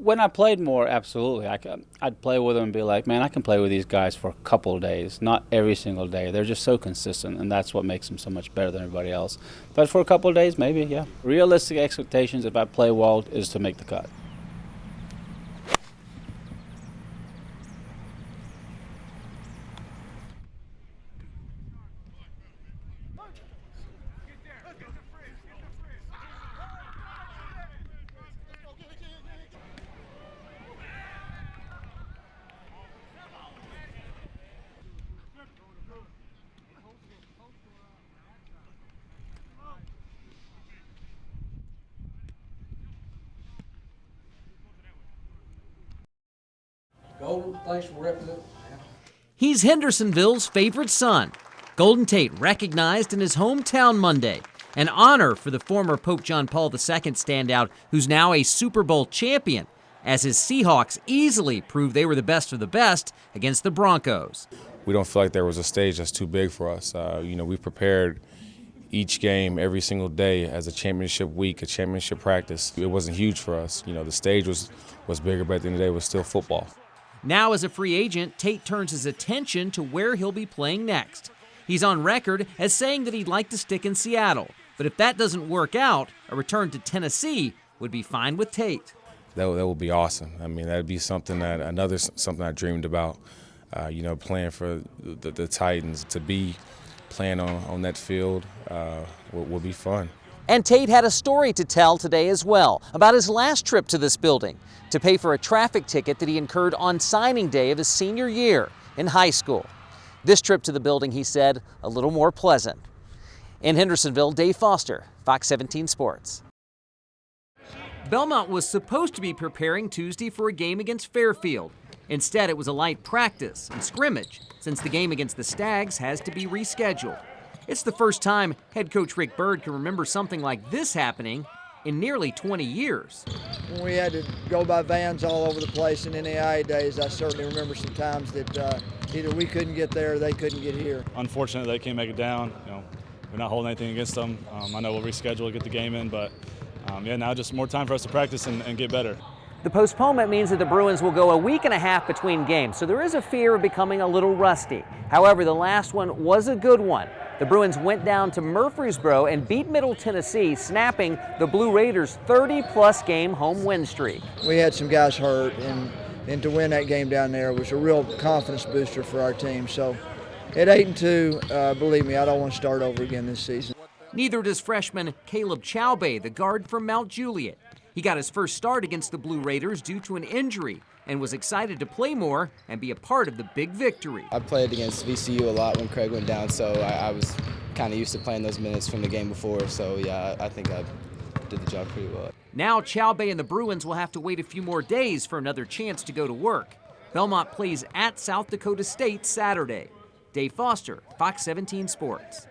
When I played more, absolutely. I'd play with them and be like, man, I can play with these guys for a couple of days, not every single day. They're just so consistent, and that's what makes them so much better than everybody else. But for a couple of days, maybe, yeah. Realistic expectations, if I play well, is to make the cut. Golden, thanks for wrapping up. He's Hendersonville's favorite son. Golden Tate recognized in his hometown Monday. An honor for the former Pope John Paul II standout, who's now a Super Bowl champion, as his Seahawks easily proved they were the best of the best against the Broncos. We don't feel like there was a stage that's too big for us. We prepared each game every single day as a championship week, a championship practice. It wasn't huge for us. The stage was bigger, but at the end of the day, it was still football. Now as a free agent, Tate turns his attention to where he'll be playing next. He's on record as saying that he'd like to stick in Seattle, but if that doesn't work out, a return to Tennessee would be fine with Tate. That would be awesome. That'd be something something I dreamed about. Playing for the Titans, to be playing on that field would be fun. And Tate had a story to tell today as well about his last trip to this building to pay for a traffic ticket that he incurred on signing day of his senior year in high school. This trip to the building, he said, a little more pleasant. In Hendersonville, Dave Foster, Fox 17 Sports. Belmont was supposed to be preparing Tuesday for a game against Fairfield. Instead, it was a light practice and scrimmage, since the game against the Stags has to be rescheduled. It's the first time head coach Rick Byrd can remember something like this happening in nearly 20 years. When we had to go by vans all over the place in NAIA days, I certainly remember some times that either we couldn't get there or they couldn't get here. Unfortunately, they can't make it down. We're not holding anything against them. I know we'll reschedule, get the game in, but now just more time for us to practice and get better. The postponement means that the Bruins will go a week and a half between games, so there is a fear of becoming a little rusty. However, the last one was a good one. The Bruins went down to Murfreesboro and beat Middle Tennessee, snapping the Blue Raiders' 30-plus game home win streak. We had some guys hurt, and to win that game down there was a real confidence booster for our team. So at 8-2, believe me, I don't want to start over again this season. Neither does freshman Caleb Chaubey, the guard from Mount Juliet. He got his first start against the Blue Raiders due to an injury and was excited to play more and be a part of the big victory. I played against VCU a lot when Craig went down, so I was kind of used to playing those minutes from the game before, so yeah, I think I did the job pretty well. Now Chaubey and the Bruins will have to wait a few more days for another chance to go to work. Belmont plays at South Dakota State Saturday. Dave Foster, Fox 17 Sports.